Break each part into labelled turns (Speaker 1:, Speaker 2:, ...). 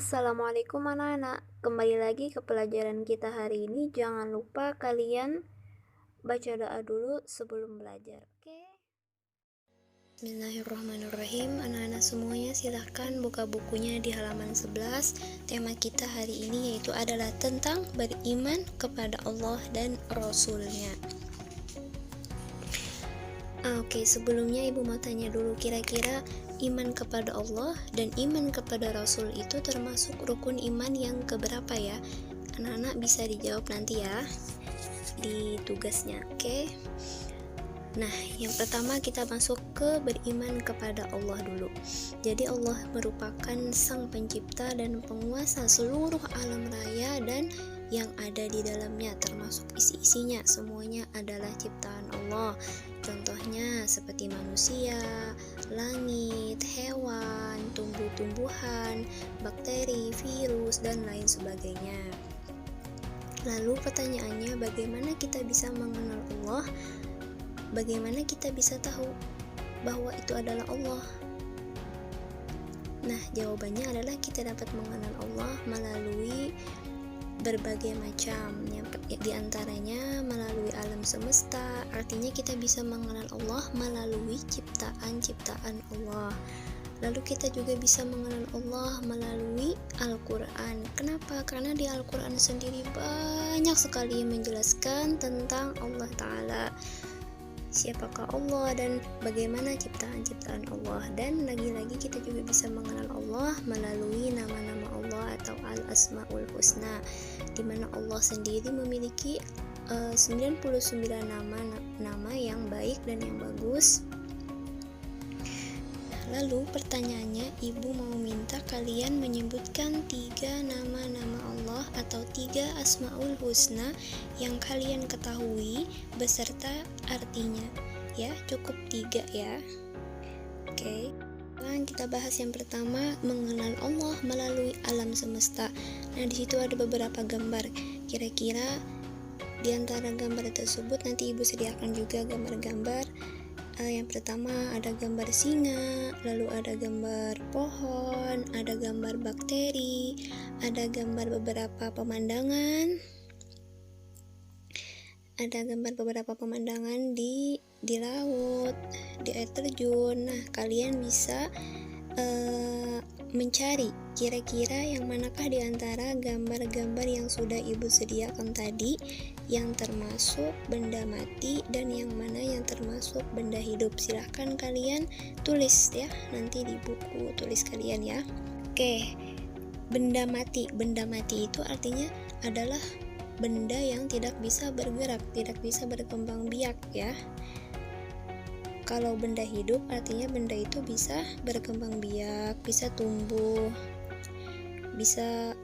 Speaker 1: Assalamualaikum anak-anak, kembali lagi ke pelajaran kita hari ini. Jangan lupa kalian baca doa dulu sebelum belajar, oke? Bismillahirrahmanirrahim. Anak-anak semuanya silahkan buka bukunya di halaman 11. Tema kita hari ini yaitu adalah tentang beriman kepada Allah dan Rasulnya. Oke, sebelumnya ibu mau tanya dulu, kira-kira iman kepada Allah dan iman kepada Rasul itu termasuk rukun iman yang keberapa ya? Anak-anak bisa dijawab nanti ya di tugasnya, oke? Nah, yang pertama kita masuk ke beriman kepada Allah dulu. Jadi Allah merupakan sang pencipta dan penguasa seluruh alam raya dan yang ada di dalamnya, termasuk isi-isinya, semuanya adalah ciptaan Allah. Contohnya seperti manusia, langit, hewan, tumbuh-tumbuhan, bakteri, virus, dan lain sebagainya. Lalu pertanyaannya, bagaimana kita bisa mengenal Allah? Bagaimana kita bisa tahu bahwa itu adalah Allah? Nah, jawabannya adalah kita dapat mengenal Allah melalui berbagai macam, di antaranya melalui alam semesta. Artinya kita bisa mengenal Allah melalui ciptaan-ciptaan Allah. Lalu kita juga bisa mengenal Allah melalui Al-Quran. Kenapa? Karena di Al-Quran sendiri banyak sekali menjelaskan tentang Allah Ta'ala, siapakah Allah dan bagaimana ciptaan-ciptaan Allah. Dan lagi-lagi kita juga bisa mengenal Allah melalui nama-nama Allah atau Al-Asma'ul Husna, di mana Allah sendiri memiliki 99 nama yang baik dan yang bagus. Lalu pertanyaannya, ibu mau minta kalian menyebutkan 3 nama-nama Allah atau 3 Asma'ul Husna yang kalian ketahui beserta artinya. Ya, cukup 3 ya. Oke. Sekarang kita bahas yang pertama, mengenal Allah melalui alam semesta. Nah, di situ ada beberapa gambar. Kira-kira di antara gambar tersebut nanti ibu sediakan juga gambar-gambar. Yang pertama ada gambar singa, lalu ada gambar pohon, ada gambar bakteri, ada gambar beberapa pemandangan, di laut, di air terjun. Nah, kalian bisa mencari kira-kira yang manakah di antara gambar-gambar yang sudah ibu sediakan tadi yang termasuk benda mati dan yang mana yang termasuk benda hidup. Silahkan kalian tulis ya nanti di buku tulis kalian ya. Oke, benda mati itu artinya adalah benda yang tidak bisa bergerak, tidak bisa berkembang biak ya. Kalau benda hidup artinya benda itu bisa berkembang biak, bisa tumbuh, bisa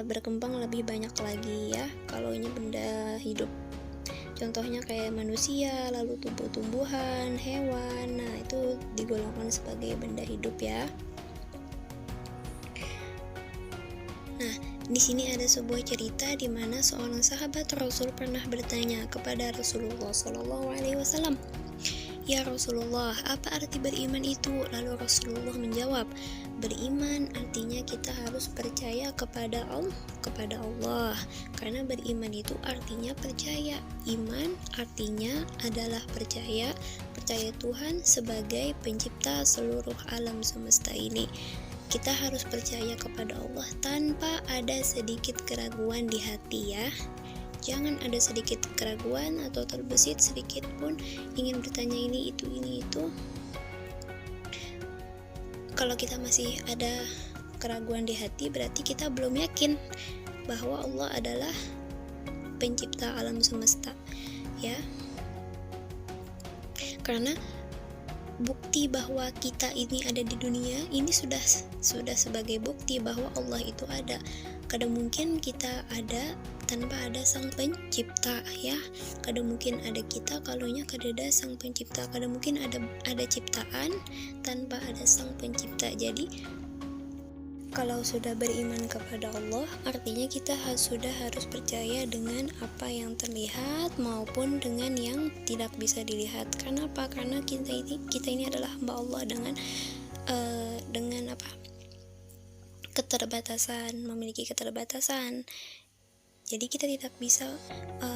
Speaker 1: berkembang lebih banyak lagi ya. Kalau ini benda hidup, contohnya kayak manusia, lalu tumbuh-tumbuhan, hewan. Nah, itu digolongkan sebagai benda hidup ya. Nah, di sini ada sebuah cerita di mana seorang sahabat Rasul pernah bertanya kepada Rasulullah SAW, "Ya Rasulullah, apa arti beriman itu?" Lalu Rasulullah menjawab, "Beriman artinya kita harus percaya kepada Allah. Karena beriman itu artinya percaya. Iman artinya adalah percaya Tuhan sebagai pencipta seluruh alam semesta ini. Kita harus percaya kepada Allah tanpa ada sedikit keraguan di hati ya. Jangan ada sedikit keraguan atau terbesit sedikit pun ingin bertanya ini itu. Kalau kita masih ada keraguan di hati, berarti kita belum yakin bahwa Allah adalah pencipta alam semesta ya. Karena bukti bahwa kita ini ada di dunia ini sudah sebagai bukti bahwa Allah itu ada. Kadang mungkin kita ada tanpa ada sang pencipta ya. Kadang mungkin ada kita kalaunya kadada sang pencipta. Kadang mungkin ada ciptaan tanpa ada sang pencipta. Jadi kalau sudah beriman kepada Allah, artinya kita sudah harus percaya dengan apa yang terlihat maupun dengan yang tidak bisa dilihat. Kenapa? Karena kita ini adalah hamba Allah dengan memiliki keterbatasan. Jadi kita tidak bisa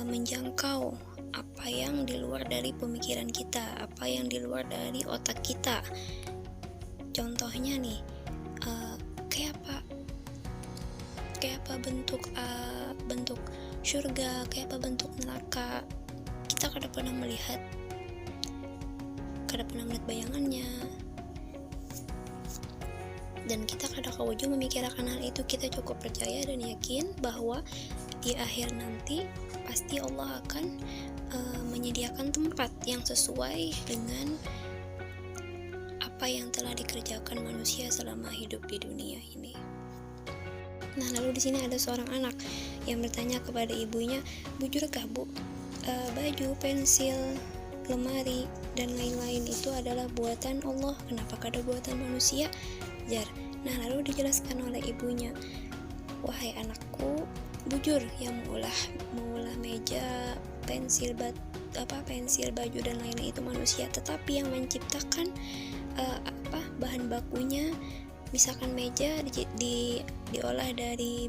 Speaker 1: menjangkau apa yang di luar dari pemikiran kita, apa yang di luar dari otak kita. Contohnya nih, kayak apa bentuk surga, kayak apa bentuk neraka. Kita kada pernah melihat bayangannya, dan kita kada kawujud memikirkan hal itu. Kita cukup percaya dan yakin bahwa di akhir nanti pasti Allah akan menyediakan tempat yang sesuai dengan apa yang telah dikerjakan manusia selama hidup di dunia ini. Nah, lalu di sini ada seorang anak yang bertanya kepada ibunya, "Bujurkah Bu, baju, pensil, lemari, dan lain-lain itu adalah buatan Allah? Kenapa kada buatan manusia?" Jar. Nah, lalu dijelaskan oleh ibunya, "Wahai anakku, bujur yang mengolah meja, pensil, baju dan lain-lain itu manusia, tetapi yang menciptakan bahan bakunya, misalkan meja diolah dari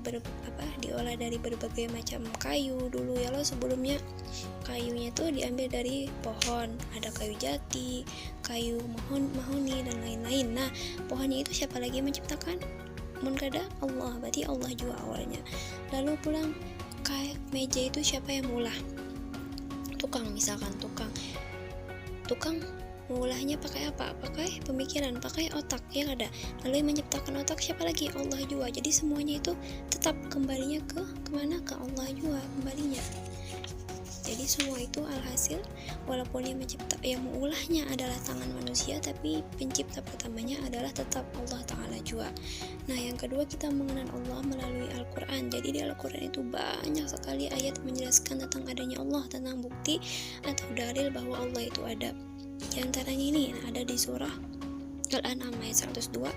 Speaker 1: berbagai macam kayu dulu ya loh. Sebelumnya kayunya itu diambil dari pohon, ada kayu jati, kayu mahoni dan lain-lain. Nah, pohonnya itu siapa lagi yang menciptakan? Mun kada Allah, berarti Allah juga awalnya. Lalu pulang kayak meja itu siapa yang mengolah? Tukang, misalkan tukang mengolahnya pakai apa? Pakai pemikiran, pakai otak yang ada. Lalu yang menciptakan otak siapa lagi? Allah juga. Jadi semuanya itu tetap kembalinya kemana? Ke Allah juga kembalinya. Jadi semua itu alhasil, walaupun yang mengolahnya adalah tangan manusia, tapi pencipta pertamanya adalah tetap Allah Ta'ala juga. Nah, yang kedua, kita mengenal Allah melalui Al-Quran. Jadi di Al-Quran itu banyak sekali ayat menjelaskan tentang adanya Allah, tentang bukti atau dalil bahwa Allah itu ada. Di antaranya ini ada di surah Al-An'am ayat 102,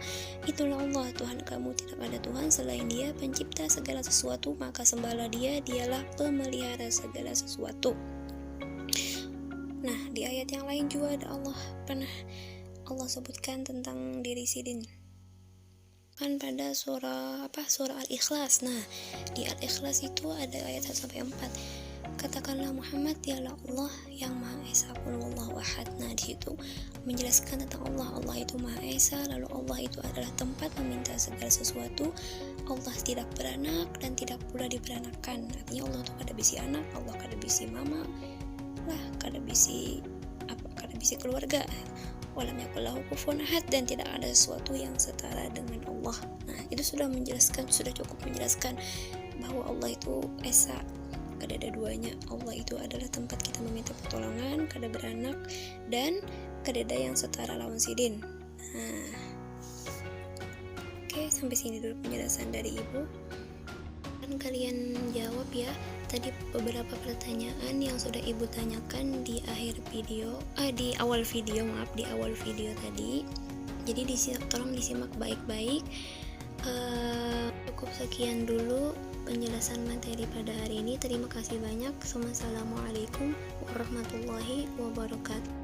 Speaker 1: "Itulah Allah Tuhan kamu, tidak ada Tuhan selain Dia, pencipta segala sesuatu, maka sembahlah Dia, Dialah pemelihara segala sesuatu." Nah, di ayat yang lain juga ada Allah sebutkan tentang diri Sidin kan pada surah Al-Ikhlas. Nah, di Al-Ikhlas itu ada ayat 1-4. "Katakanlah Muhammad, dialah Allah yang Maha Esa, Qul huwallahu ahad." Nah, di situ menjelaskan tentang Allah. Allah itu Maha Esa, lalu Allah itu adalah tempat meminta segala sesuatu. Allah tidak beranak dan tidak pula diberanakan. Artinya Allah itu kada bisi anak, Allah kada bisi mama lah, kada bisi keluarga. Walam yakul lahu kufuwan ahad, dan tidak ada sesuatu yang setara dengan Allah. Nah, itu sudah cukup menjelaskan bahwa Allah itu Esa, kada ada duanya. Allah itu adalah tempat kita meminta pertolongan, kada beranak, dan kada ada yang setara lawan Sidin. Nah, oke, sampai sini dulu penjelasan dari Ibu. Kan kalian jawab ya tadi beberapa pertanyaan yang sudah Ibu tanyakan di awal video tadi. Jadi tolong disimak baik-baik. Cukup sekian dulu penjelasan materi pada hari ini. Terima kasih banyak. Wassalamualaikum warahmatullahi wabarakatuh.